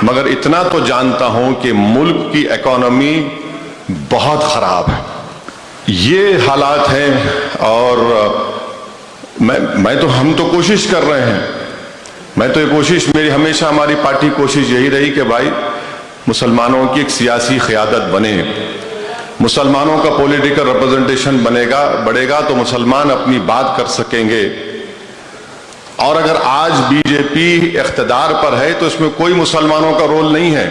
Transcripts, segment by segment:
मगर इतना तो जानता हूं कि मुल्क की इकोनॉमी बहुत खराब है। ये हालात हैं और हम तो कोशिश कर रहे हैं। मेरी हमेशा हमारी पार्टी कोशिश यही रही कि भाई मुसलमानों की एक सियासी क़यादत बने, मुसलमानों का पॉलिटिकल रिप्रेजेंटेशन बढ़ेगा तो मुसलमान अपनी बात कर सकेंगे। और अगर आज बीजेपी इख्तिदार पर है तो इसमें कोई मुसलमानों का रोल नहीं है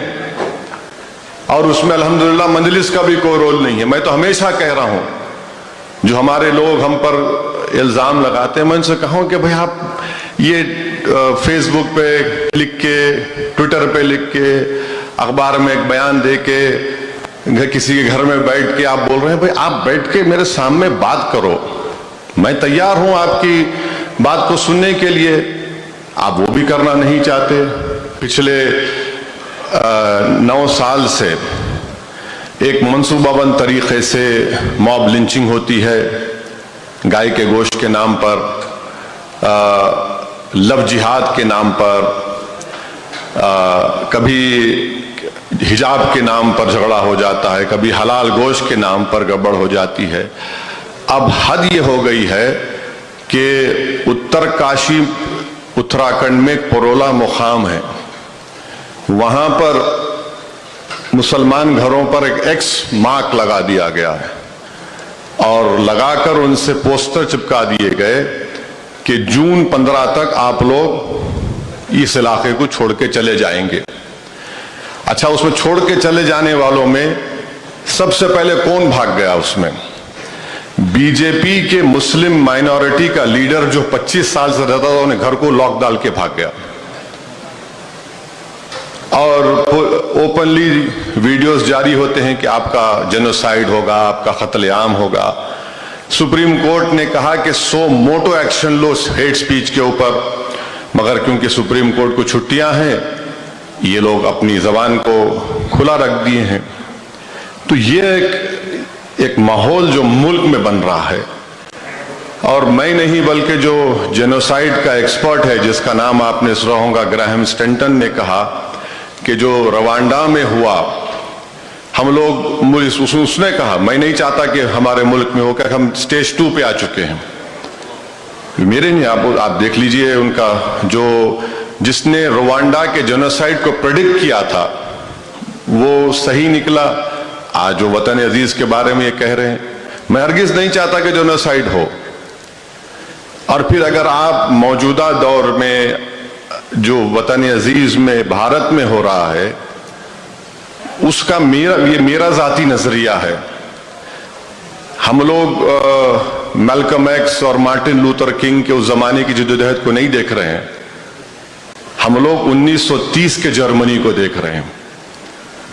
और उसमें अल्हम्दुलिल्लाह मजलिस का भी कोई रोल नहीं है। मैं तो हमेशा कह रहा हूं, जो हमारे लोग हम पर इल्ज़ाम लगाते हैं, मैं उनसे कहूं कि भाई आप ये फेसबुक पे लिख के, ट्विटर पे लिख के, अखबार में एक बयान दे के, किसी के घर में बैठ के आप बोल रहे हैं, भाई आप बैठ के मेरे सामने बात करो, मैं तैयार हूं आपकी बात को सुनने के लिए। आप वो भी करना नहीं चाहते। पिछले 9 साल से एक मंसूबाबंद तरीके से मॉब लिंचिंग होती है गाय के गोश्त के नाम पर, लव जिहाद के नाम पर, कभी हिजाब के नाम पर झगड़ा हो जाता है, कभी हलाल गोश्त के नाम पर गड़बड़ हो जाती है। अब हद ये हो गई है कि उत्तरकाशी उत्तराखंड में परोला मुकाम है, वहां पर मुसलमान घरों पर एक एक्स मार्क लगा दिया गया है और लगाकर उनसे पोस्टर चिपका दिए गए कि जून 15 तक आप लोग इस इलाके को छोड़ के चले जाएंगे। अच्छा, उसमें छोड़ के चले जाने वालों में सबसे पहले कौन भाग गया? उसमें बीजेपी के मुस्लिम माइनॉरिटी का लीडर जो 25 साल से रहता था, उन्हें घर को लॉक डाल के भाग गया और ओपनली वीडियोस जारी होते हैं कि आपका जेनोसाइड होगा, आपका कत्लेआम होगा। सुप्रीम कोर्ट ने कहा कि 100 मोटो एक्शन लो हेट स्पीच के ऊपर, मगर क्योंकि सुप्रीम कोर्ट को छुट्टियां हैं, ये लोग अपनी जबान को खुला रख दिए हैं। तो ये एक माहौल जो मुल्क में बन रहा है, और मैं नहीं बल्कि जो जेनोसाइड का एक्सपर्ट है जिसका नाम आपने सुना होगा, ग्राहम स्टेंटन ने कहा कि जो रवांडा में हुआ, हम लोग, उसने कहा मैं नहीं चाहता कि हमारे मुल्क में हो, क्या हम स्टेज 2 पे आ चुके हैं। मेरे नहीं, आप देख लीजिए, उनका जो जिसने रवांडा के जेनोसाइड को प्रेडिक्ट किया था वो सही निकला। आज जो वतन अजीज के बारे में ये कह रहे हैं, मैं हरगिज नहीं चाहता कि जेनोसाइड हो। और फिर अगर आप मौजूदा दौर में जो वतन अजीज में भारत में हो रहा है, उसका ये मेरा जाती नजरिया है। हम लोग मैल्कम एक्स और मार्टिन लूथर किंग के उस जमाने की जद्दोजहद को नहीं देख रहे हैं, हम लोग 1930 के जर्मनी को देख रहे हैं।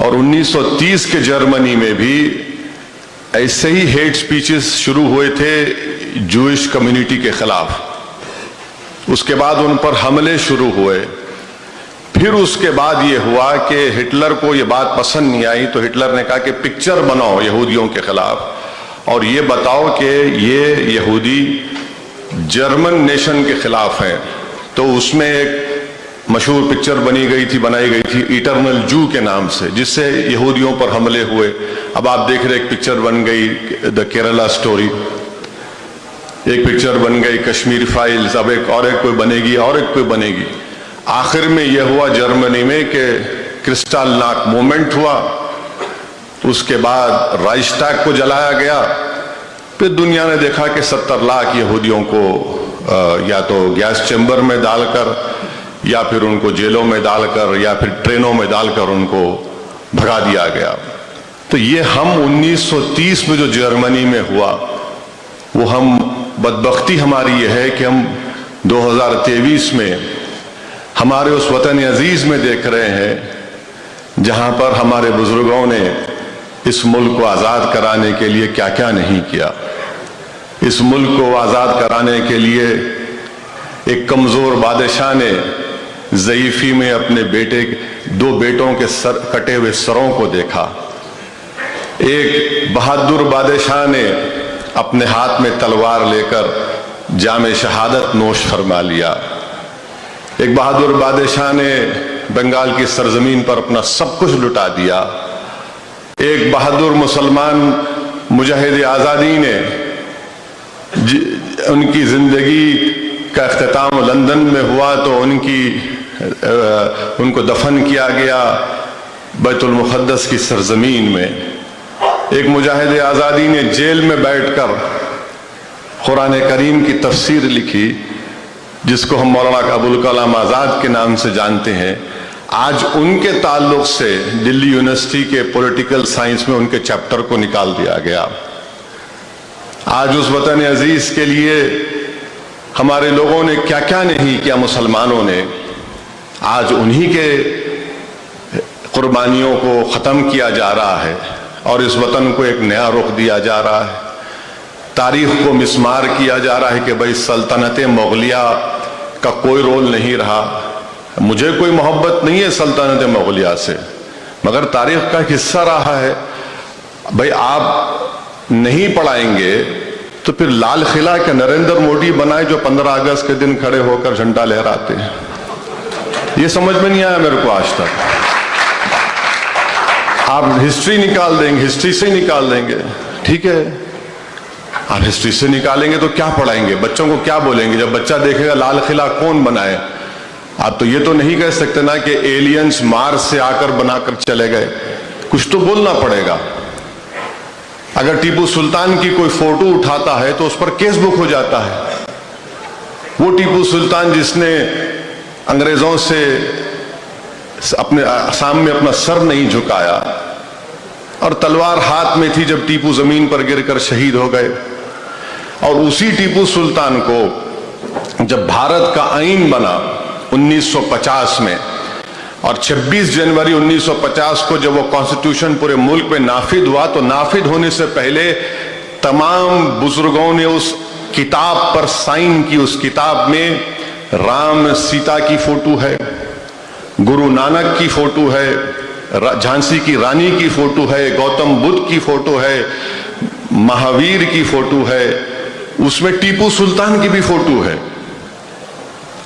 और 1930 के जर्मनी में भी ऐसे ही हेट स्पीचेस शुरू हुए थे जूइश कम्युनिटी के खिलाफ। उसके बाद उन पर हमले शुरू हुए। फिर उसके बाद ये हुआ कि हिटलर को ये बात पसंद नहीं आई, तो हिटलर ने कहा कि पिक्चर बनाओ यहूदियों के खिलाफ और ये बताओ कि ये यहूदी जर्मन नेशन के खिलाफ हैं। तो उसमें एक मशहूर पिक्चर बनाई गई थी इटर्नल जू के नाम से, जिससे यहूदियों पर हमले हुए। अब आप देख रहे, एक पिक्चर बन गई द केरला स्टोरी, एक पिक्चर बन गई कश्मीर फाइल्स, अब एक कोई बनेगी और एक कोई बनेगी। आखिर में यह हुआ जर्मनी में कि क्रिस्टलनाख मूवमेंट हुआ, उसके बाद राइक्सटैग को जलाया गया। फिर दुनिया ने देखा कि 70 लाख यहूदियों को या तो गैस चैम्बर में डालकर, या फिर उनको जेलों में डालकर, या फिर ट्रेनों में डालकर उनको भगा दिया गया। तो ये हम 1930 में जो जर्मनी में हुआ, वो हम बदबख्ती हमारी ये है कि हम 2023 में हमारे उस वतन अजीज में देख रहे हैं जहां पर हमारे बुजुर्गों ने इस मुल्क को आज़ाद कराने के लिए क्या क्या नहीं किया। इस मुल्क को आज़ाद कराने के लिए एक कमज़ोर बादशाह ने ज़ईफ़ी में अपने दो बेटों के कटे हुए सरों को देखा। एक बहादुर बादशाह ने अपने हाथ में तलवार लेकर जामे शहादत नोश फरमा लिया। एक बहादुर बादशाह ने बंगाल की सरजमीन पर अपना सब कुछ लुटा दिया। एक बहादुर मुसलमान मुजाहिद आज़ादी ने उनकी जिंदगी का इख्तिताम लंदन में हुआ तो उनको दफन किया गया बैतुल मुक़द्दस की सरजमीन में। एक मुजाहिद आज़ादी ने जेल में बैठकर कुरान करीम की तफसीर लिखी, जिसको हम मौलाना अबुल कलाम आज़ाद के नाम से जानते हैं। आज उनके ताल्लुक से दिल्ली यूनिवर्सिटी के पॉलिटिकल साइंस में उनके चैप्टर को निकाल दिया गया। आज उस वतन अजीज के लिए हमारे लोगों ने क्या क्या नहीं किया, मुसलमानों ने। आज उन्हीं के कुर्बानियों को ख़त्म किया जा रहा है और इस वतन को एक नया रुख दिया जा रहा है। तारीख को मिसमार किया जा रहा है कि भाई सल्तनत मुग़लिया का कोई रोल नहीं रहा। मुझे कोई मोहब्बत नहीं है सल्तनत मुग़लिया से, मगर तारीख का हिस्सा रहा है। भाई आप नहीं पढ़ाएंगे तो फिर लाल किला के नरेंद्र मोदी बनाए जो 15 अगस्त के दिन खड़े होकर झंडा लहराते हैं। ये समझ में नहीं आया मेरे को आज तक। आप हिस्ट्री निकाल देंगे, हिस्ट्री से ही निकाल देंगे, ठीक है। आप हिस्ट्री से निकालेंगे तो क्या पढ़ाएंगे बच्चों को, क्या बोलेंगे जब बच्चा देखेगा लाल किला कौन बनाए? आप तो ये तो नहीं कह सकते ना कि एलियंस मार्स से आकर बनाकर चले गए, कुछ तो बोलना पड़ेगा। अगर टीपू सुल्तान की कोई फोटो उठाता है तो उस पर केस बुक हो जाता है। वो टीपू सुल्तान जिसने अंग्रेजों से अपने सामने अपना सर नहीं झुकाया और तलवार हाथ में थी जब टीपू जमीन पर गिरकर शहीद हो गए। और उसी टीपू सुल्तान को जब भारत का आईन बना 1950 में और 26 जनवरी 1950 को जब वो कॉन्स्टिट्यूशन पूरे मुल्क में नाफिद हुआ, तो नाफिद होने से पहले तमाम बुजुर्गों ने उस किताब पर साइन की। उस किताब में राम सीता की फोटो है, गुरु नानक की फोटो है, झांसी की रानी की फोटो है, गौतम बुद्ध की फोटो है, महावीर की फोटो है, उसमें टीपू सुल्तान की भी फोटो है।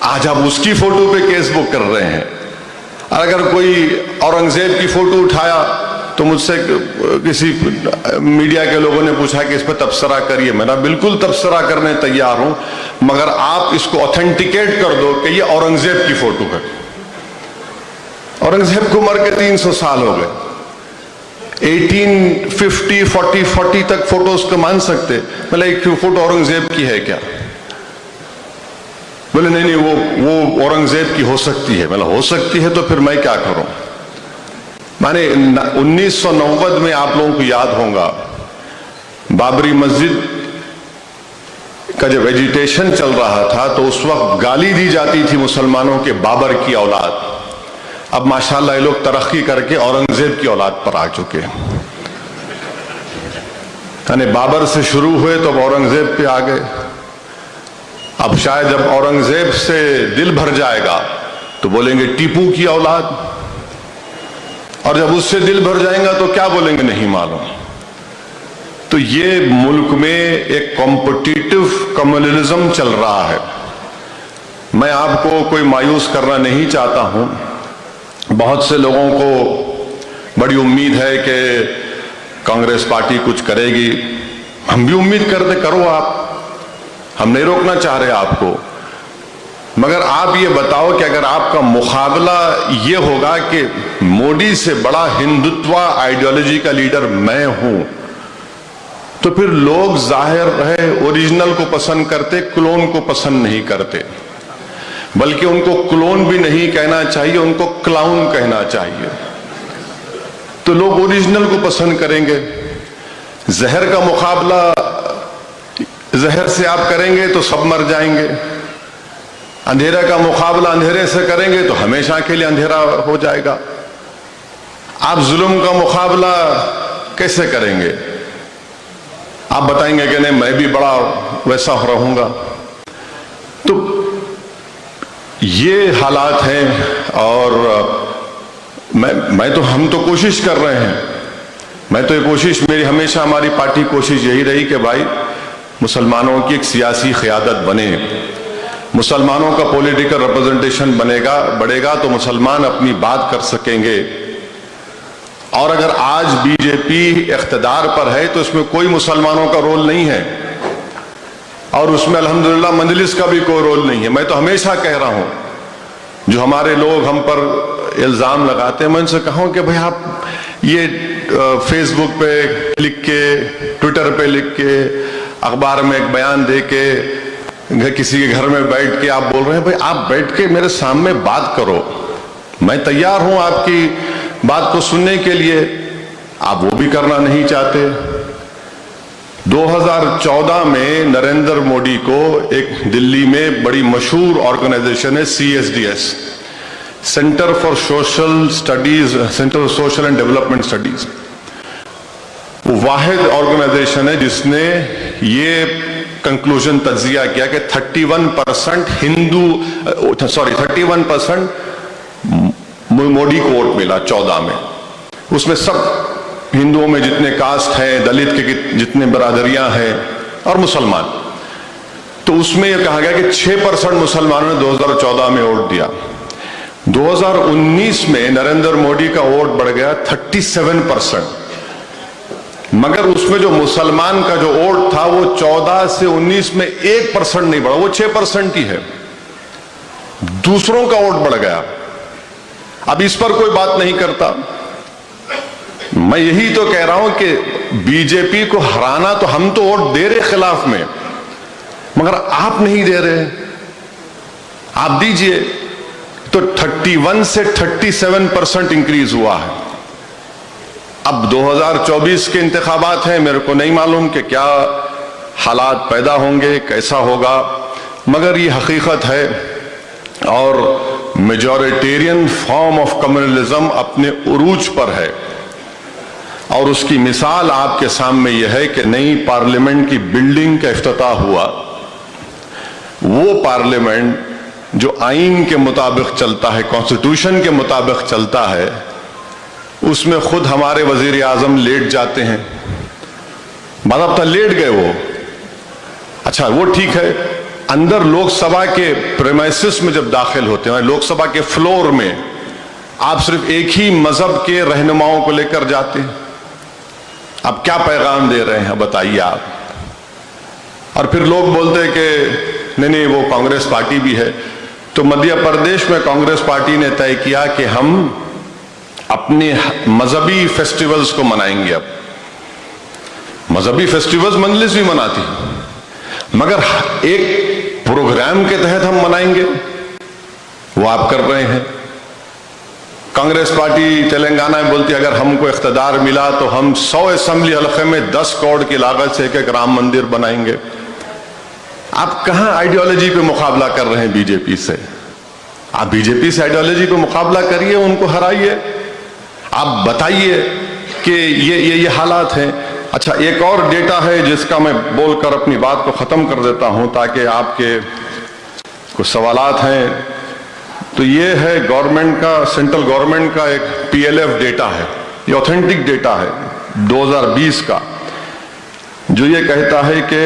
आज आप उसकी फोटो पे केस बुक कर रहे हैं। अगर कोई औरंगजेब की फोटो उठाया तो मुझसे किसी मीडिया के लोगों ने पूछा कि इस पर तबसरा करिए। मैंने बिल्कुल तबसरा करने तैयार हूं, मगर आप इसको ऑथेंटिकेट कर दो कि ये औरंगजेब की फोटो है। औरंगजेब को मर के 300 साल हो गए। 1850 40 तक फोटोज को मान सकते, मतलब एक फोटो औरंगजेब की है क्या? बोले नहीं नहीं, वो औरंगजेब की हो सकती है। मतलब हो सकती है तो फिर मैं क्या करूं? माने 1990 में आप लोगों को याद होगा, बाबरी मस्जिद का जब एजिटेशन चल रहा था तो उस वक्त गाली दी जाती थी मुसलमानों के बाबर की औलाद। अब माशाल्लाह ये लोग तरक्की करके औरंगजेब की औलाद पर आ चुके हैं। यानी बाबर से शुरू हुए तो अब औरंगजेब पे आ गए। अब शायद जब औरंगजेब से दिल भर जाएगा तो बोलेंगे टीपू की औलाद, और जब उससे दिल भर जाएगा तो क्या बोलेंगे नहीं मालूम। तो ये मुल्क में एक कॉम्पिटिटिव कम्युनलिज्म चल रहा है। मैं आपको कोई मायूस करना नहीं चाहता हूं। बहुत से लोगों को बड़ी उम्मीद है कि कांग्रेस पार्टी कुछ करेगी। हम भी उम्मीद करते, करो आप, हम नहीं रोकना चाह रहे आपको, मगर आप ये बताओ कि अगर आपका मुकाबला ये होगा कि मोदी से बड़ा हिंदुत्व आइडियोलॉजी का लीडर मैं हूं, तो फिर लोग जाहिर है ओरिजिनल को पसंद करते, क्लोन को पसंद नहीं करते। बल्कि उनको क्लोन भी नहीं कहना चाहिए, उनको क्लाउन कहना चाहिए। तो लोग ओरिजिनल को पसंद करेंगे। जहर का मुकाबला जहर से आप करेंगे तो सब मर जाएंगे। अंधेरे का मुकाबला अंधेरे से करेंगे तो हमेशा के लिए अंधेरा हो जाएगा। आप जुल्म का मुकाबला कैसे करेंगे? आप बताएंगे कि नहीं मैं भी बड़ा वैसा रहूंगा। तो ये हालात हैं और हम तो कोशिश कर रहे हैं। मैं तो ये कोशिश, मेरी हमेशा हमारी पार्टी कोशिश यही रही कि भाई मुसलमानों की एक सियासी क़यादत बने। मुसलमानों का पॉलिटिकल रिप्रेजेंटेशन बढ़ेगा तो मुसलमान अपनी बात कर सकेंगे। और अगर आज बीजेपी इख्तिदार पर है तो इसमें कोई मुसलमानों का रोल नहीं है, और उसमें अल्हम्दुलिल्लाह मजलिस का भी कोई रोल नहीं है। मैं तो हमेशा कह रहा हूं, जो हमारे लोग हम पर इल्जाम लगाते हैं, मैं उनसे कहूं कि भाई आप ये फेसबुक पे लिख के, ट्विटर पे लिख के, अखबार में एक बयान दे के, किसी के घर में बैठ के आप बोल रहे हैं, भाई आप बैठ के मेरे सामने बात करो, मैं तैयार हूं आपकी बात को सुनने के लिए। आप वो भी करना नहीं चाहते। 2014 में नरेंद्र मोदी को एक दिल्ली में बड़ी मशहूर ऑर्गेनाइजेशन है CSDS, centre for social studies, centre for social and development studies, वो वाहिद ऑर्गेनाइजेशन है जिसने ये कंक्लूजन तज्जिया किया कि 31% मोदी को वोट मिला 14 में। उसमें सब हिंदुओं में जितने कास्ट हैं, दलित के जितने बरादरियां हैं और मुसलमान, तो उसमें यह कहा गया कि 6% मुसलमानों ने 2014 में वोट दिया। 2019 में नरेंद्र मोदी का वोट बढ़ गया 37%, मगर उसमें जो मुसलमान का जो वोट था वो 14 से 19 में 1% नहीं बढ़ा, वो 6% ही है। दूसरों का वोट बढ़ गया। अब इस पर कोई बात नहीं करता। मैं यही तो कह रहा हूं कि बीजेपी को हराना, तो हम तो वोट दे रहे खिलाफ में, मगर आप नहीं दे रहे। आप दीजिए। तो 31 से 37% इंक्रीज हुआ है। अब 2024 के इंतखाबात हैं, मेरे को नहीं मालूम कि क्या हालात पैदा होंगे, कैसा होगा, मगर ये हकीकत है। और मेजॉरिटेरियन फॉर्म ऑफ कम्युनलिज्म अपने उरूज पर है, और उसकी मिसाल आपके सामने यह है कि नई पार्लियामेंट की बिल्डिंग का इफ्तिताह हुआ। वो पार्लियामेंट जो आईन के मुताबिक चलता है, कॉन्स्टिट्यूशन के मुताबिक चलता है, उसमें खुद हमारे वजीर आजम लेट जाते हैं। बाज़ाब्ता लेट गए वो। अच्छा, वो ठीक है। अंदर लोकसभा के प्रेमाइसिस में जब दाखिल होते हैं, लोकसभा के फ्लोर में, आप सिर्फ एक ही मजहब के रहनुमाओं को लेकर जाते हैं। अब क्या पैगाम दे रहे हैं बताइए आप। और फिर लोग बोलते हैं कि नहीं, वो कांग्रेस पार्टी भी है। तो मध्य प्रदेश में कांग्रेस पार्टी ने तय किया कि हम अपने मजहबी फेस्टिवल्स को मनाएंगे। अब मजहबी फेस्टिवल्स मजलिस भी मनाती, मगर एक प्रोग्राम के तहत हम मनाएंगे, वो आप कर रहे हैं। कांग्रेस पार्टी तेलंगाना में बोलती है अगर हमको इख्तिदार मिला तो हम 100 असेंबली हलके में 10 करोड़ की लागत से एक राम मंदिर बनाएंगे। आप कहां आइडियोलॉजी पे मुकाबला कर रहे हैं बीजेपी से? आप बीजेपी से आइडियोलॉजी पे मुकाबला करिए, उनको हराइए। आप बताइए कि ये हालात हैं। अच्छा, एक और डेटा है जिसका मैं बोलकर अपनी बात को खत्म कर देता हूं ताकि आपके कुछ सवालात हैं। तो ये है गवर्नमेंट का, सेंट्रल गवर्नमेंट का एक PLF डेटा है। ये ऑथेंटिक डेटा है 2020 का, जो ये कहता है कि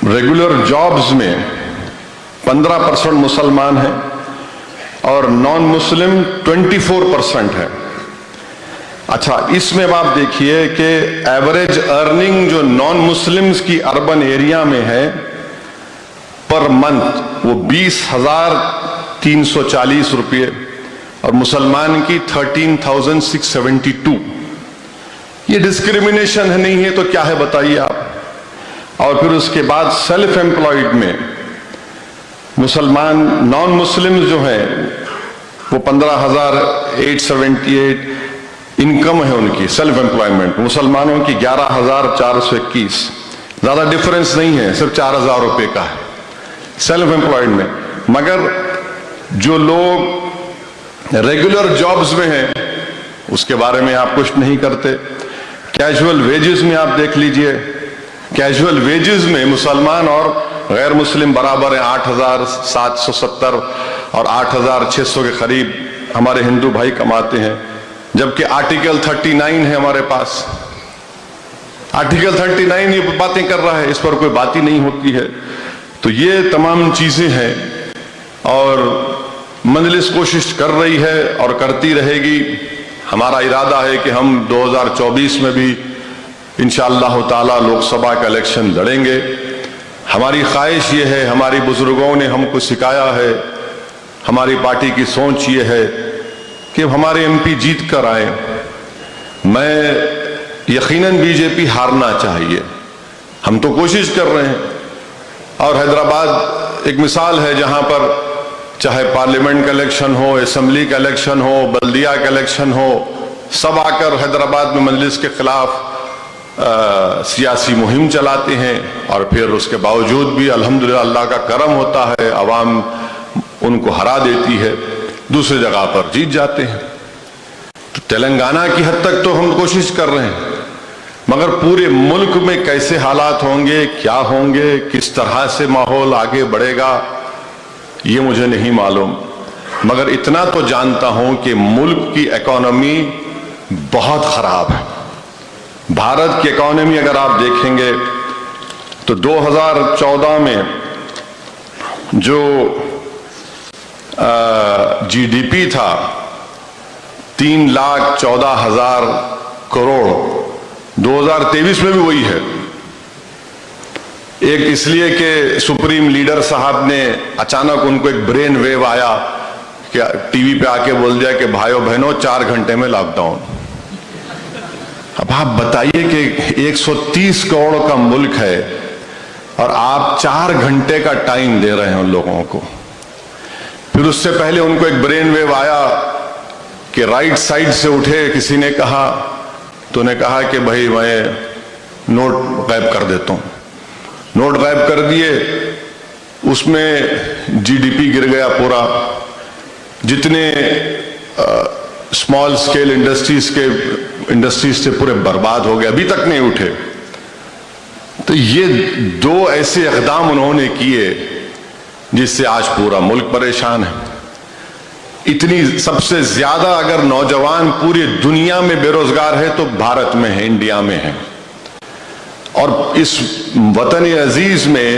रेगुलर जॉब्स में 15% मुसलमान हैं और नॉन मुस्लिम 24% है। अच्छा, इसमें आप देखिए कि एवरेज अर्निंग जो नॉन मुस्लिम्स की अर्बन एरिया में है पर मंथ वो 20,340 रुपये, और मुसलमान की 13,672। ये डिस्क्रिमिनेशन है, नहीं है तो क्या है बताइए आप। और फिर उसके बाद सेल्फ एम्प्लॉयड में मुसलमान, नॉन मुस्लिम जो हैं वो 15,878 इनकम है उनकी सेल्फ एम्प्लॉयमेंट। मुसलमानों की 11,421। ज्यादा डिफरेंस नहीं है, सिर्फ 4,000 रुपए का है सेल्फ एम्प्लॉयड में। मगर जो लोग रेगुलर जॉब्स में हैं उसके बारे में आप कुछ नहीं करते। कैजुअल वेजेस में आप देख लीजिए, कैजुअल वेजेस में मुसलमान और गैर मुस्लिम बराबर है। 8,770 और 8,600 के करीब हमारे हिंदू भाई कमाते हैं, जबकि आर्टिकल 39 है हमारे पास। आर्टिकल 39 ये बातें कर रहा है, इस पर कोई बात ही नहीं होती है। तो ये तमाम चीजें हैं और मजलिस कोशिश कर रही है और करती रहेगी। हमारा इरादा है कि हम 2024 में भी इंशाअल्लाह ताला लोकसभा का इलेक्शन लड़ेंगे। हमारी ख्वाहिश ये है, हमारी बुजुर्गों ने हमको सिखाया है, हमारी पार्टी की सोच ये है कि हमारे एमपी जीत कर आए। मैं यकीनन बीजेपी हारना चाहिए, हम तो कोशिश कर रहे हैं। और हैदराबाद एक मिसाल है जहां पर चाहे पार्लियामेंट का इलेक्शन हो, असेंबली का इलेक्शन हो, बल्दिया का इलेक्शन हो, सब आकर हैदराबाद में मजलिस के खिलाफ सियासी मुहिम चलाते हैं और फिर उसके बावजूद भी अल्हम्दुलिल्लाह अल्लाह का करम होता है, अवाम उनको हरा देती है, दूसरी जगह पर जीत जाते हैं। तो तेलंगाना की हद तक तो हम कोशिश कर रहे हैं, मगर पूरे मुल्क में कैसे हालात होंगे, क्या होंगे, किस तरह से माहौल आगे बढ़ेगा, ये मुझे नहीं मालूम। मगर इतना तो जानता हूं कि मुल्क की इकोनॉमी बहुत खराब है। भारत की इकोनॉमी अगर आप देखेंगे तो 2014 में जो जीडीपी था 3,14,000 करोड़, 2023 में भी वही है। एक इसलिए कि सुप्रीम लीडर साहब ने अचानक उनको एक ब्रेन वेव आया कि टीवी पे आके बोल दिया कि भाइयों बहनों 4 घंटे में लॉकडाउन। अब आप बताइए कि 130 करोड़ का मुल्क है और आप 4 घंटे का टाइम दे रहे हैं उन लोगों को। फिर उससे पहले उनको एक ब्रेन वेव आया कि राइट साइड से उठे किसी ने कहा, तो ने कहा कि भाई मैं नोट गायब कर देता हूं। नोट गायब कर दिए, उसमें जीडीपी गिर गया पूरा। जितने स्मॉल स्केल इंडस्ट्रीज से पूरे बर्बाद हो गए, अभी तक नहीं उठे। तो ये 2 ऐसे इक़दाम उन्होंने किए जिससे आज पूरा मुल्क परेशान है। इतनी सबसे ज्यादा अगर नौजवान पूरी दुनिया में बेरोजगार है तो भारत में है, इंडिया में है। और इस वतन अजीज में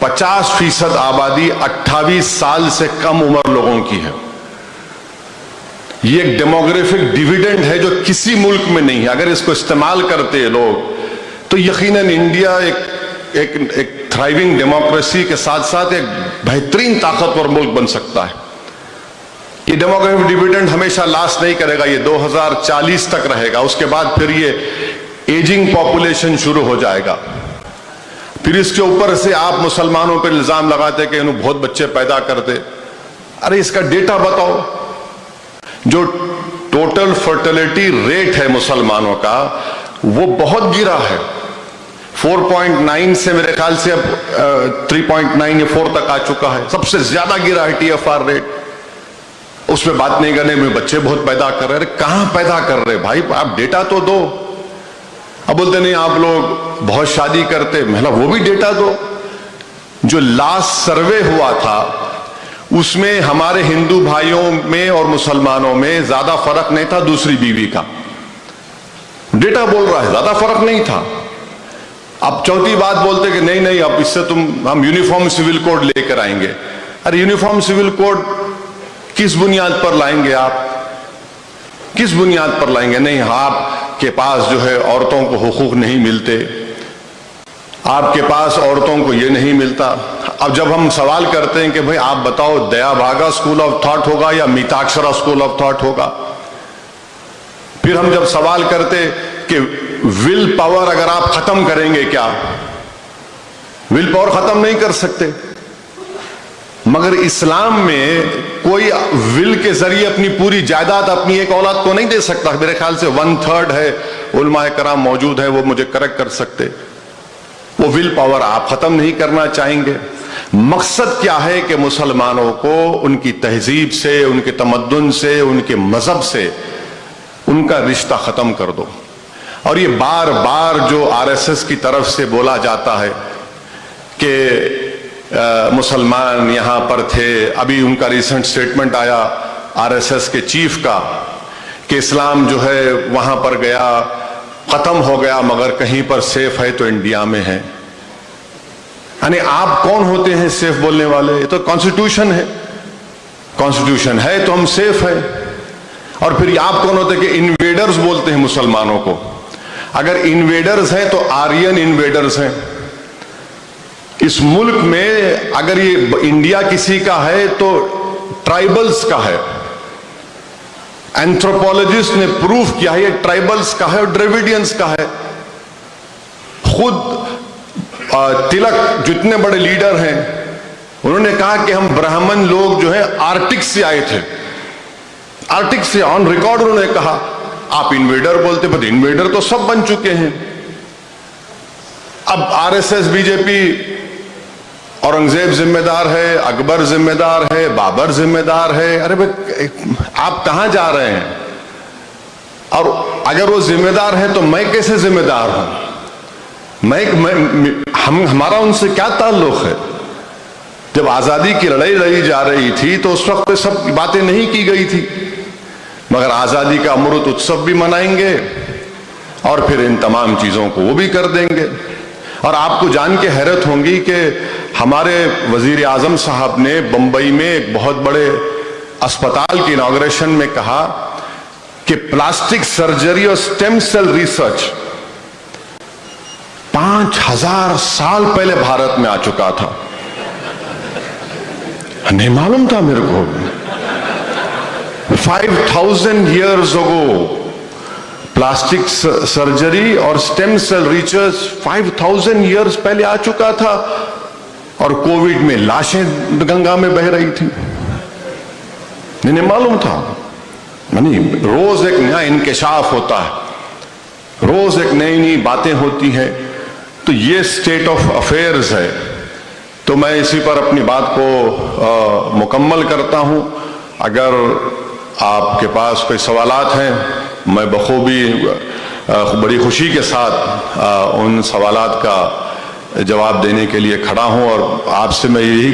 50% आबादी 28 साल से कम उम्र लोगों की है। ये एक डेमोग्राफिक डिविडेंड है जो किसी मुल्क में नहीं है। अगर इसको इस्तेमाल करते हैं लोग तो यकीनन इंडिया एक थ्राइविंग डेमोक्रेसी के साथ साथ एक बेहतरीन ताकतवर मुल्क बन सकता है। ये डेमोग्राफिक डिविडेंड हमेशा लास्ट नहीं करेगा, ये 2040 तक रहेगा। उसके बाद फिर ये एजिंग पॉपुलेशन शुरू हो जाएगा। फिर इसके ऊपर से आप मुसलमानों पर इल्जाम लगाते कि इन्होंने बहुत बच्चे पैदा करते। अरे इसका डेटा बताओ। जो टोटल फर्टिलिटी रेट है मुसलमानों का वो बहुत गिरा है। 4.9 से मेरे ख्याल से अब 3.9 या 4 तक आ चुका है। सबसे ज्यादा गिरा है TFR रेट। उसमें बात नहीं करने में बच्चे बहुत पैदा कर रहे हैं। कहां पैदा कर रहे भाई, आप डेटा तो दो। अब बोलते नहीं आप लोग बहुत शादी करते, मतलब वो भी डेटा दो। जो लास्ट सर्वे हुआ था उसमें हमारे हिंदू भाइयों में और मुसलमानों में ज्यादा फर्क नहीं था दूसरी बीवी का। डेटा बोल रहा है ज्यादा फर्क नहीं था। अब चौथी बात बोलते कि नहीं नहीं अब इससे हम यूनिफॉर्म सिविल कोड लेकर आएंगे। अरे यूनिफॉर्म सिविल कोड किस बुनियाद पर लाएंगे आप, किस बुनियाद पर लाएंगे? नहीं, आपके पास जो है औरतों को हुकूक नहीं मिलते, आपके पास औरतों को ये नहीं मिलता। अब जब हम सवाल करते हैं कि भाई आप बताओ दया भागा स्कूल ऑफ थॉट होगा या मिताक्षरा स्कूल ऑफ थॉट होगा, फिर हम जब सवाल करते कि विल पावर अगर आप खत्म करेंगे क्या, विल पावर खत्म नहीं कर सकते। मगर इस्लाम में कोई विल के जरिए अपनी पूरी जायदाद अपनी एक औलाद को नहीं दे सकता। मेरे ख्याल से 1/3 है, उलमाए कराम मौजूद है, वो मुझे करेक्ट कर सकते। वो विल पावर आप खत्म नहीं करना चाहेंगे। मकसद क्या है कि मुसलमानों को उनकी तहजीब से, उनके तमद्दुन से, उनके मजहब से उनका रिश्ता खत्म कर दो। और ये बार बार जो आरएसएस की तरफ से बोला जाता है कि मुसलमान यहां पर थे, अभी उनका रिसेंट स्टेटमेंट आया आरएसएस के चीफ का कि इस्लाम जो है वहां पर गया, खत्म हो गया, मगर कहीं पर सेफ है तो इंडिया में है। यानी आप कौन होते हैं सेफ बोलने वाले? ये तो कॉन्स्टिट्यूशन है, कॉन्स्टिट्यूशन है तो हम सेफ है। और फिर आप कौन होते हैं कि इन्वेडर्स बोलते हैं मुसलमानों को? अगर इन्वेडर्स हैं तो आर्यन इन्वेडर्स हैं। इस मुल्क में अगर ये इंडिया किसी का है तो ट्राइबल्स का है। एंथ्रोपोलॉजिस्ट ने प्रूफ किया है ये ट्राइबल्स का है और द्रविडियंस का है। खुद तिलक जितने बड़े लीडर हैं उन्होंने कहा कि हम ब्राह्मण लोग जो है आर्टिक से आए थे, आर्टिक से, ऑन रिकॉर्ड उन्होंने कहा। आप इन्वेडर बोलते, पर इन्वेडर तो सब बन चुके हैं। अब आरएसएस बीजेपी, औरंगजेब जिम्मेदार है, अकबर जिम्मेदार है, बाबर जिम्मेदार है। अरे भाई आप कहां जा रहे हैं? और अगर वो जिम्मेदार है तो मैं कैसे जिम्मेदार हूं? हमारा उनसे क्या ताल्लुक है? जब आजादी की लड़ाई लड़ी जा रही थी तो उस वक्त सब बातें नहीं की गई थी, मगर आजादी का अमृत उत्सव भी मनाएंगे और फिर इन तमाम चीजों को वो भी कर देंगे। और आपको जान के हैरत होंगी कि हमारे वजीर आजम साहब ने बंबई में एक बहुत बड़े अस्पताल की इनॉग्रेशन में कहा कि प्लास्टिक सर्जरी और स्टेम सेल रिसर्च 5000 साल पहले भारत में आ चुका था। नहीं मालूम था मेरे को। 5000 years ago प्लास्टिक सर्जरी और स्टेम सेल रिसर्च 5000 years पहले आ चुका था और कोविड में लाशें गंगा में बह रही थी। नहीं मालूम था। नहीं, रोज एक नया इंकशाफ होता है, रोज एक नई नई बातें होती हैं। तो ये स्टेट ऑफ अफेयर्स है। तो मैं इसी पर अपनी बात को मुकम्मल करता हूं। अगर आपके पास कोई सवालात हैं मैं बखूबी बड़ी खुशी के साथ उन सवालात का जवाब देने के लिए खड़ा हूं। और आपसे मैं यही